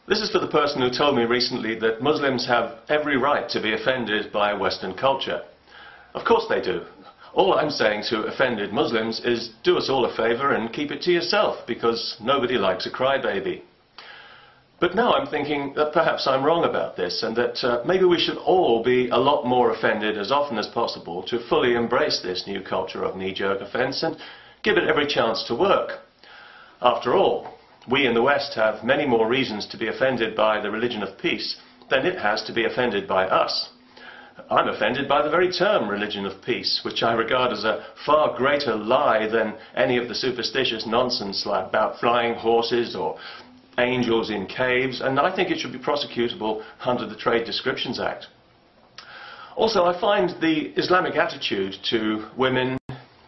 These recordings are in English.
This is for the person who told me recently that Muslims have every right to be offended by Western culture. Of course they do. All I'm saying to offended Muslims is do us all a favour and keep it to yourself, because nobody likes a crybaby. But now I'm thinking that perhaps I'm wrong about this, and that maybe we should all be a lot more offended as often as possible to fully embrace this new culture of knee-jerk offence and give it every chance to work. After all, we in the West have many more reasons to be offended by the religion of peace than it has to be offended by us. I'm offended by the very term religion of peace, which I regard as a far greater lie than any of the superstitious nonsense like about flying horses or angels in caves, and I think it should be prosecutable under the Trade Descriptions Act. Also, I find the Islamic attitude to women,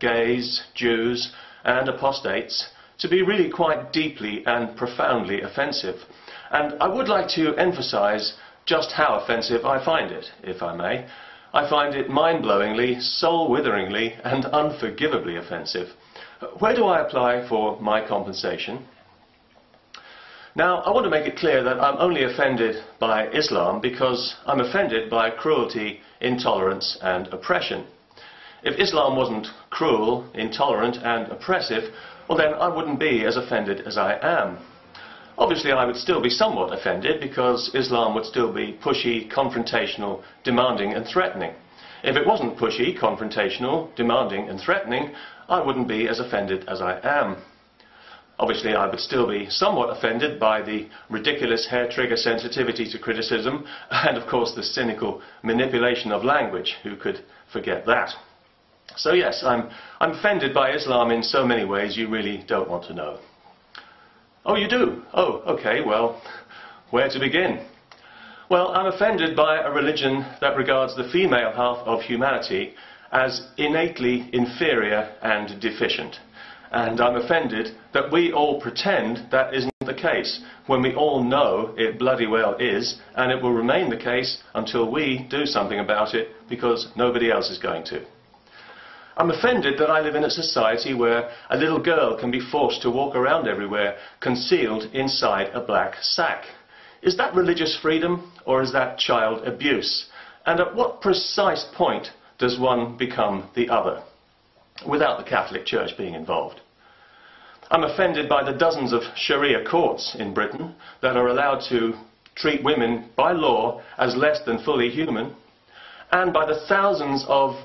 gays, Jews and apostates to be really quite deeply and profoundly offensive. And I would like to emphasise just how offensive I find it, if I may. I find it mind-blowingly, soul-witheringly and unforgivably offensive. Where do I apply for my compensation? Now, I want to make it clear that I'm only offended by Islam because I'm offended by cruelty, intolerance and oppression. If Islam wasn't cruel, intolerant and oppressive, well then I wouldn't be as offended as I am. Obviously I would still be somewhat offended because Islam would still be pushy, confrontational, demanding and threatening. If it wasn't pushy, confrontational, demanding and threatening, I wouldn't be as offended as I am. Obviously I would still be somewhat offended by the ridiculous hair-trigger sensitivity to criticism and of course the cynical manipulation of language. Who could forget that? So yes, I'm offended by Islam in so many ways you really don't want to know. Oh, you do? Oh, okay, well, where to begin? Well, I'm offended by a religion that regards the female half of humanity as innately inferior and deficient. And I'm offended that we all pretend that isn't the case, when we all know it bloody well is, and it will remain the case until we do something about it, because nobody else is going to. I'm offended that I live in a society where a little girl can be forced to walk around everywhere concealed inside a black sack. Is that religious freedom or is that child abuse? And at what precise point does one become the other, without the Catholic Church being involved? I'm offended by the dozens of Sharia courts in Britain that are allowed to treat women by law as less than fully human, and by the thousands of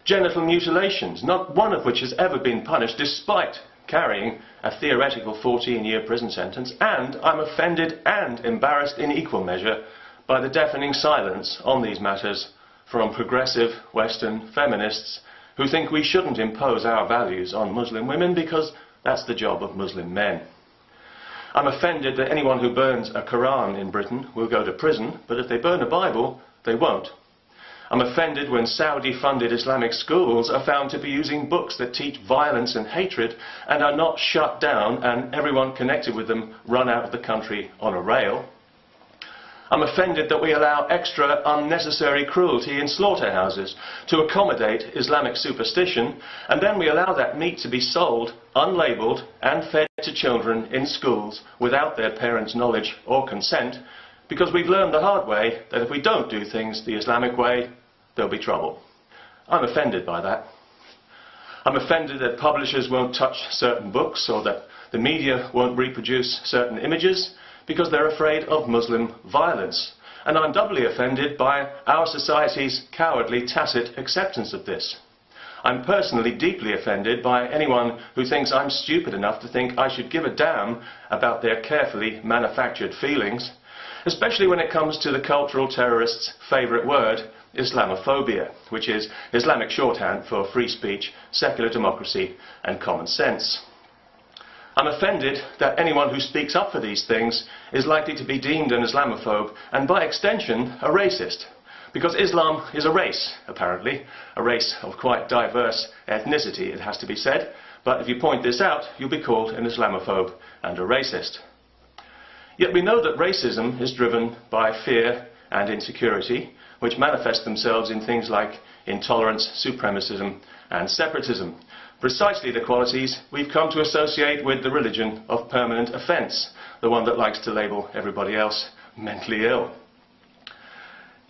genital mutilations, not one of which has ever been punished despite carrying a theoretical 14-year prison sentence. And I'm offended and embarrassed in equal measure by the deafening silence on these matters from progressive Western feminists who think we shouldn't impose our values on Muslim women because that's the job of Muslim men. I'm offended that anyone who burns a Quran in Britain will go to prison, but if they burn a Bible, they won't. I'm offended when Saudi-funded Islamic schools are found to be using books that teach violence and hatred and are not shut down and everyone connected with them run out of the country on a rail. I'm offended that we allow extra unnecessary cruelty in slaughterhouses to accommodate Islamic superstition, and then we allow that meat to be sold, unlabelled and fed to children in schools without their parents' knowledge or consent, because we've learned the hard way that if we don't do things the Islamic way, there'll be trouble. I'm offended by that. I'm offended that publishers won't touch certain books or that the media won't reproduce certain images because they're afraid of Muslim violence. And I'm doubly offended by our society's cowardly tacit acceptance of this. I'm personally deeply offended by anyone who thinks I'm stupid enough to think I should give a damn about their carefully manufactured feelings, especially when it comes to the cultural terrorists' favourite word, Islamophobia, which is Islamic shorthand for free speech, secular democracy and common sense. I'm offended that anyone who speaks up for these things is likely to be deemed an Islamophobe and by extension a racist, because Islam is a race, apparently, a race of quite diverse ethnicity, it has to be said, but if you point this out you'll be called an Islamophobe and a racist. Yet we know that racism is driven by fear and insecurity, which manifest themselves in things like intolerance, supremacism and separatism. precisely the qualities we've come to associate with the religion of permanent offence, the one that likes to label everybody else mentally ill.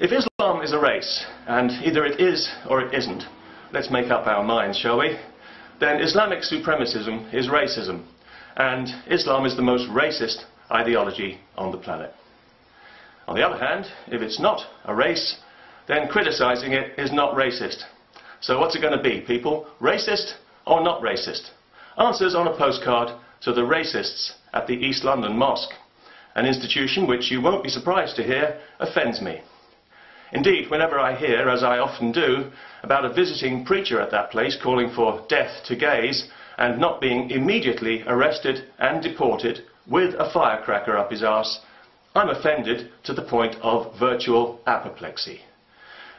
If Islam is a race, and either it is or it isn't, let's make up our minds, shall we? Then Islamic supremacism is racism, and Islam is the most racist ideology on the planet. On the other hand, if it's not a race, then criticising it is not racist. So what's it going to be, people? Racist or not racist? Answers on a postcard to the racists at the East London Mosque, an institution which you won't be surprised to hear offends me. Indeed, whenever I hear, as I often do, about a visiting preacher at that place calling for death to gays and not being immediately arrested and deported with a firecracker up his arse, I'm offended to the point of virtual apoplexy.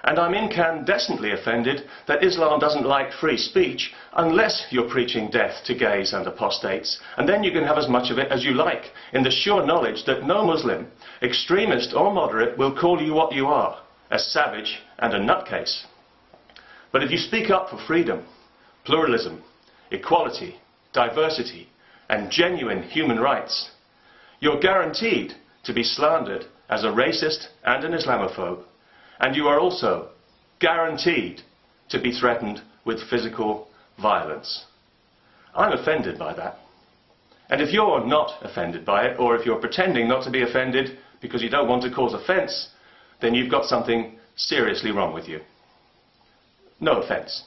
And I'm incandescently offended that Islam doesn't like free speech unless you're preaching death to gays and apostates, and then you can have as much of it as you like, in the sure knowledge that no Muslim, extremist or moderate, will call you what you are, a savage and a nutcase. But if you speak up for freedom, pluralism, equality, diversity and genuine human rights, you're guaranteed to be slandered as a racist and an Islamophobe, and you are also guaranteed to be threatened with physical violence. I'm offended by that. And if you're not offended by it, or if you're pretending not to be offended because you don't want to cause offence, then you've got something seriously wrong with you. No offence.